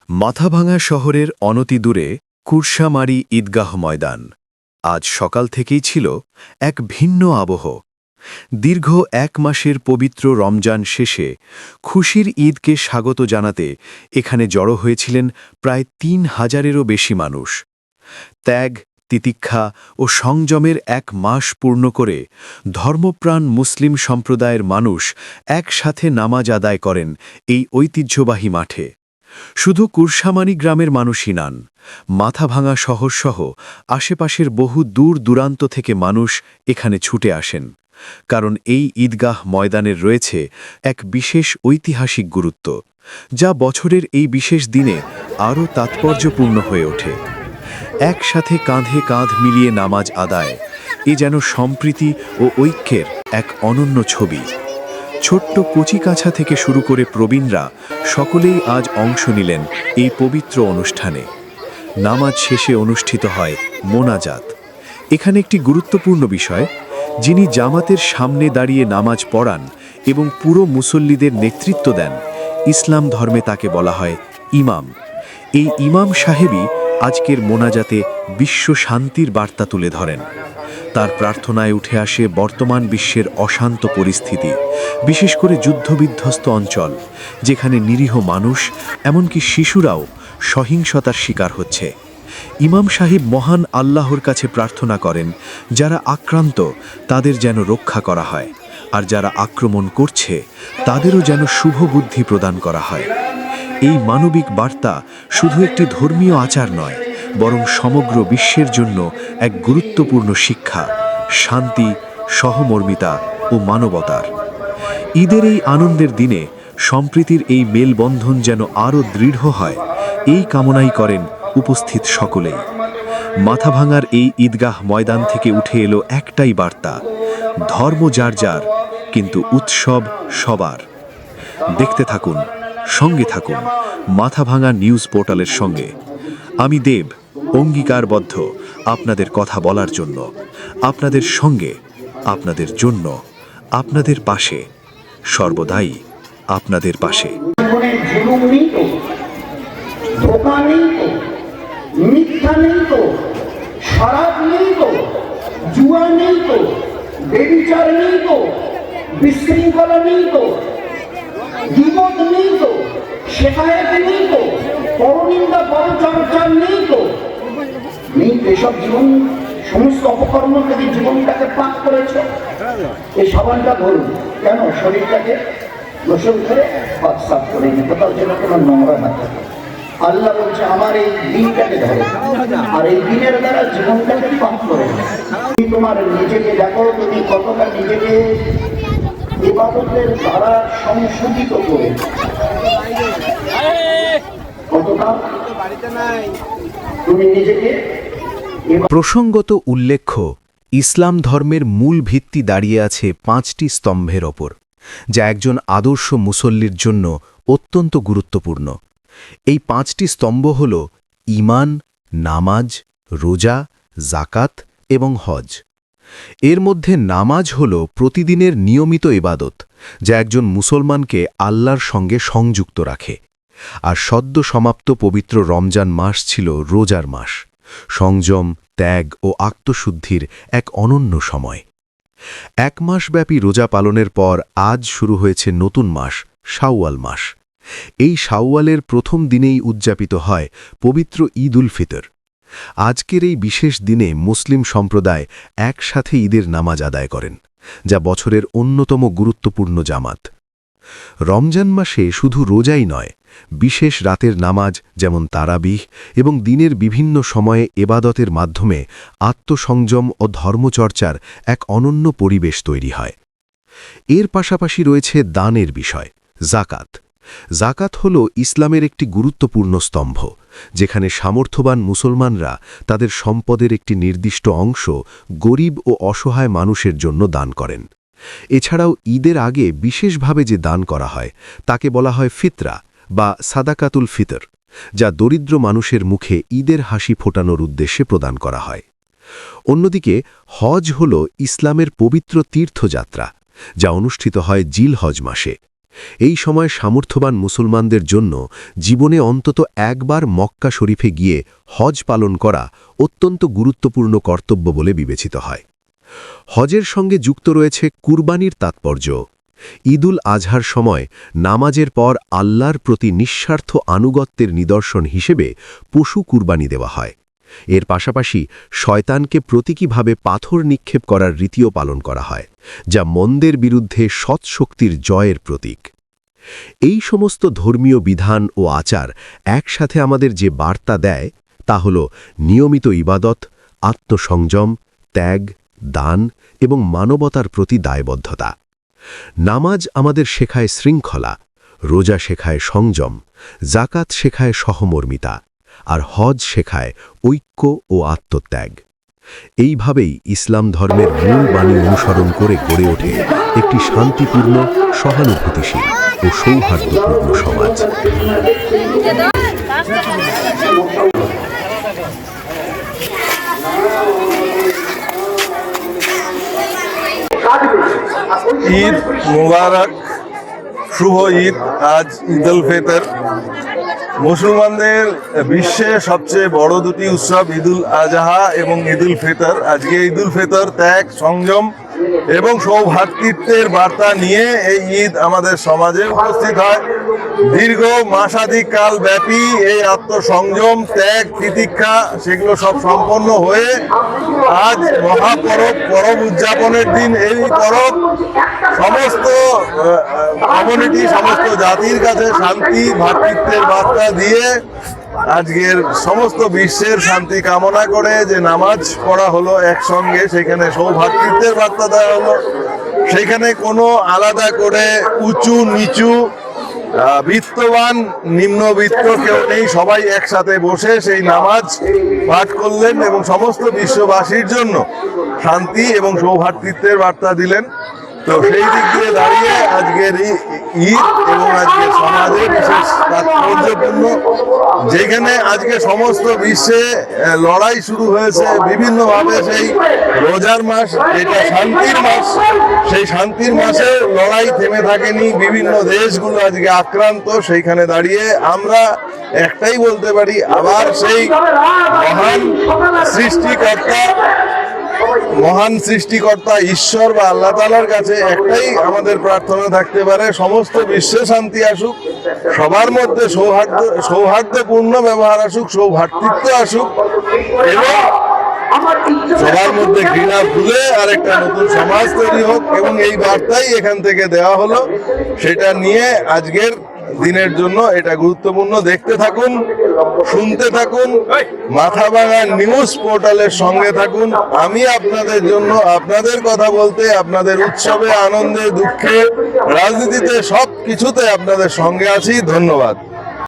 মাথাভাঙা শহরের অনতিদূরে কুরসামারি ঈদগাহ ময়দান। আজ সকাল থেকেই ছিল এক ভিন্ন আবহ। দীর্ঘ এক মাসের পবিত্র রমজান শেষে খুশির ঈদকে স্বাগত জানাতে এখানে জড়ো হয়েছিলেন প্রায় ৩,০০০-এরও বেশি মানুষ। ত্যাগ, তিতিক্ষা ও সংযমের এক মাস পূর্ণ করে ধর্মপ্রাণ মুসলিম সম্প্রদায়ের মানুষ একসাথে নামাজ আদায় করেন এই ঐতিহ্যবাহী মাঠে। শুধু কুরসামারি গ্রামের মানুষই নন, মাথাভাঙা শহরসহ আশেপাশের বহু দূর দূরান্ত থেকে মানুষ এখানে ছুটে আসেন, কারণ এই ঈদগাহ ময়দানের রয়েছে এক বিশেষ ঐতিহাসিক গুরুত্ব, যা বছরের এই বিশেষ দিনে আরও তাৎপর্যপূর্ণ হয়ে ওঠে। একসাথে কাঁধে কাঁধ মিলিয়ে নামাজ আদায়, এ যেন সম্প্রীতি ও ঐক্যের এক অনন্য ছবি। ছোট্ট কচিকাছা থেকে শুরু করে প্রবীণরা সকলেই আজ অংশ নিলেন এই পবিত্র অনুষ্ঠানে। নামাজ শেষে অনুষ্ঠিত হয় মোনাজাত। এখানে একটি গুরুত্বপূর্ণ বিষয়, যিনি জামাতের সামনে দাঁড়িয়ে নামাজ পড়ান এবং পুরো মুসল্লিদের নেতৃত্ব দেন, ইসলাম ধর্মে তাকে বলা হয় ইমাম। এই ইমাম সাহেবই আজকের মোনাজাতে বিশ্ব শান্তির বার্তা তুলে ধরেন। তার প্রার্থনায় উঠে আসে বর্তমান বিশ্বের অশান্ত পরিস্থিতি, বিশেষ করে যুদ্ধবিধ্বস্ত অঞ্চল, যেখানে নিরীহ মানুষ, এমনকি শিশুরাও সহিংসতার শিকার হচ্ছে। ইমাম সাহেব মহান আল্লাহর কাছে প্রার্থনা করেন, যারা আক্রান্ত তাদের যেন রক্ষা করা হয়, আর যারা আক্রমণ করছে তাদেরও যেন শুভ বুদ্ধি প্রদান করা হয়। এই মানবিক বার্তা শুধু একটি ধর্মীয় আচার নয়, বরং সমগ্র বিশ্বের জন্য এক গুরুত্বপূর্ণ শিক্ষা, শান্তি, সহমর্মিতা ও মানবতার। ঈদের এই আনন্দের দিনে সম্প্রীতির এই মেলবন্ধন যেন আরও দৃঢ় হয়, এই কামনাই করেন উপস্থিত সকলেই। মাথাভাঙার এই ঈদগাহ ময়দান থেকে উঠে এলো একটাই বার্তা, ধর্ম যার যার, কিন্তু উৎসব সবার। দেখতে থাকুন, সঙ্গে থাকুন মাথাভাঙা নিউজ পোর্টালের সঙ্গে। আমি দেব, অঙ্গীকারবদ্ধ আপনাদের কথা বলার জন্য, আপনাদের সঙ্গে, আপনাদের জন্য, আপনাদের পাশে, সর্বদাই আপনাদের পাশে। ধোঁকা নেই তো, মিথ্যা নেই তো, শরাব নেই তো, জুয়া নেই তো, বেবিচার নেই তো, বিশৃঙ্খলা নেই তো, গীবত নেই তো, শেখায়ত নেই তো, পরনিন্দা পরচর্চা নেই তো। নেই এসব জীবন, সমস্ত অপকর্ম থেকে জীবনটাকে পাক করেছে। এই সাবানটা ধরুন, কেন শরীরটাকে গোসল করে পাক সাফ করে কোথাও যেন কোনো নোংরা না থাকে। আল্লাহ বলছে আমার এই দিনটাকে ধরো, আর এই দিনের দ্বারা জীবনটাকে পাক করে। তুমি তোমার নিজেকে দেখো, তুমি কতটা নিজেকে ইবাদতের দ্বারা সংশোধিত করে, কতটা তুমি নিজেকে। প্রসঙ্গত উল্লেখ্য, ইসলাম ধর্মের মূল ভিত্তি দাঁড়িয়ে আছে 5টি স্তম্ভের ওপর, যা একজন আদর্শ মুসল্লির জন্য অত্যন্ত গুরুত্বপূর্ণ। এই 5টি স্তম্ভ হল ঈমান, নামাজ, রোজা, যাকাত এবং হজ। এর মধ্যে নামাজ হল প্রতিদিনের নিয়মিত ইবাদত, যা একজন মুসলমানকে আল্লাহর সঙ্গে সংযুক্ত রাখে। আর সদ্য সমাপ্ত পবিত্র রমজান মাস ছিল রোজার মাস, সংযম, ত্যাগ ও আত্মশুদ্ধির এক অনন্য সময়। 1 মাসব্যাপী রোজা পালনের পর আজ শুরু হয়েছে নতুন মাস, শাওয়াল মাস। এই শাওয়ালের প্রথম দিনেই উদযাপিত হয় পবিত্র ঈদ উল ফিতর। আজকের এই বিশেষ দিনে মুসলিম সম্প্রদায় একসাথে ঈদের নামাজ আদায় করেন, যা বছরের অন্যতম গুরুত্বপূর্ণ জামাত। রমজান মাসে শুধু রোজাই নয়, বিশেষ রাতের নামাজ যেমন তারাবিহ এবং দিনের বিভিন্ন সময়ে এবাদতের মাধ্যমে আত্মসংযম ও ধর্মচর্চার এক অনন্য পরিবেশ তৈরি হয়। এর পাশাপাশি রয়েছে দানের বিষয়, যাকাত। যাকাত হল ইসলামের একটি গুরুত্বপূর্ণ স্তম্ভ, যেখানে সামর্থ্যবান মুসলমানরা তাদের সম্পদের একটি নির্দিষ্ট অংশ গরিব ও অসহায় মানুষের জন্য দান করেন। এছাড়াও ঈদের আগে বিশেষভাবে যে দান করা হয় তাকে বলা হয় ফিতরা বা সাদাকাতুল ফিতর, যা দরিদ্র মানুষের মুখে ঈদের হাসি ফোটানোর উদ্দেশ্যে প্রদান করা হয়। অন্যদিকে হজ হল ইসলামের পবিত্র তীর্থযাত্রা, যা অনুষ্ঠিত হয় জিলহজ মাসে। এই সময় সামর্থ্যবান মুসলমানদের জন্য জীবনে অন্তত একবার মক্কা শরীফে গিয়ে হজ পালন করা অত্যন্ত গুরুত্বপূর্ণ কর্তব্য বলে বিবেচিত হয়। হজের সঙ্গে যুক্ত রয়েছে কুরবানির তাৎপর্য। ঈদুল আজহার সময় নামাজের পর আল্লাহর প্রতি নিঃস্বার্থ আনুগত্যের নিদর্শন হিসেবে পশু কুরবানি দেওয়া হয়। এর পাশাপাশি শয়তানকে প্রতীকীভাবে পাথর নিক্ষেপ করার রীতিও পালন করা হয়, যা মন্দের বিরুদ্ধে সৎশক্তির জয়ের প্রতীক। এই সমস্ত ধর্মীয় বিধান ও আচার একসাথে আমাদের যে বার্তা দেয় তা হল নিয়মিত ইবাদত, আত্মসংযম, ত্যাগ, দান এবং মানবতার প্রতি দায়বদ্ধতা। নামাজ আমাদের শেখায় শৃঙ্খলা, রোজা শেখায় সংযম, জাকাত শেখায় সহমর্মিতা, আর হজ শেখায় ঐক্য ও আত্মত্যাগ। এইভাবেই ইসলাম ধর্মের মূল বাণী অনুসরণ করে গড়ে ওঠে একটি শান্তিপূর্ণ, সহানুভূতিশীল ও সৌহার্দ্যপূর্ণ সমাজ। ঈদ মুবারক, শুভ ঈদ। আজ ঈদ উল ফিতর। মুসলমানদের বিশ্বে সবচেয়ে বড় দুটি উৎসব ঈদুল আজহা এবং ঈদুল ফিতর। আজকে ঈদুল ফিতর ত্যাগ, সংযম এবং সৌভ্রাতৃত্বের বার্তা নিয়ে এই ঈদ আমাদের সমাজে উপস্থিত হয়। দীর্ঘ মাসাধিক কাল ব্যাপী এই আত্মসংযম, ত্যাগ, তিতিক্ষা সেগুলো সব সম্পন্ন হয়ে আজ পরব উদযাপনের দিন। এই পরব সমস্ত কমিউনিটি, সমস্ত জাতির কাছে শান্তি, ভ্রাতৃত্বের বার্তা দিয়ে আজকের সমস্ত বিশ্বের শান্তি কামনা করে যে নামাজ পড়া হলো একসঙ্গে, সেখানে সৌভ্রাতৃত্বের বার্তা দেওয়া হলো। সেখানে কোনো আলাদা করে উঁচু নিচু, বিত্তবান নিম্নবিত্ত কেউ নেই, সবাই একসাথে বসে সেই নামাজ পাঠ করলেন এবং সমস্ত বিশ্ববাসীর জন্য শান্তি এবং সৌভ্রাতৃত্বের বার্তা দিলেন। তো সেই দিক দিয়ে দাঁড়িয়ে আজকের ঈদ এবং আজকের সমাজে বিশেষ তাৎপর্যপূর্ণ, যেখানে আজকে সমস্ত বিশ্বে লড়াই শুরু হয়েছে বিভিন্নভাবে। সেই রোজার মাস, যেটা শান্তির মাস, সেই শান্তির মাসে লড়াই থেমে থাকেনি। বিভিন্ন দেশগুলো আজকে আক্রান্ত। সেইখানে দাঁড়িয়ে আমরা একটাই বলতে পারি, আবার সেই মহান সৃষ্টিকর্তা ঈশ্বর বা আল্লাহ তাআলার কাছে একটাই আমাদের প্রার্থনা থাকতে পারে, সমস্ত বিশ্বে শান্তি আসুক, সবার মধ্যে সৌহার্দ্যপূর্ণ ব্যবহার আসুক, সৌভ্রাতৃত্ব আসুক এবং সবার মধ্যে ঘৃণা ভুলে আর একটা নতুন সমাজ তৈরি হোক। এবং এই বার্তাই এখান থেকে দেওয়া হলো। সেটা নিয়ে আজকের দিনের জন্য এটা গুরুত্বপূর্ণ। দেখতে থাকুন, শুনতে থাকুন, মাথাভাঙা নিউজ পোর্টালের সঙ্গে থাকুন। আমি আপনাদের জন্য, আপনাদের কথা বলতে, আপনাদের উৎসবে, আনন্দে, দুঃখে, রাজনীতিতে সব কিছুতে আপনাদের সঙ্গে আছি। ধন্যবাদ।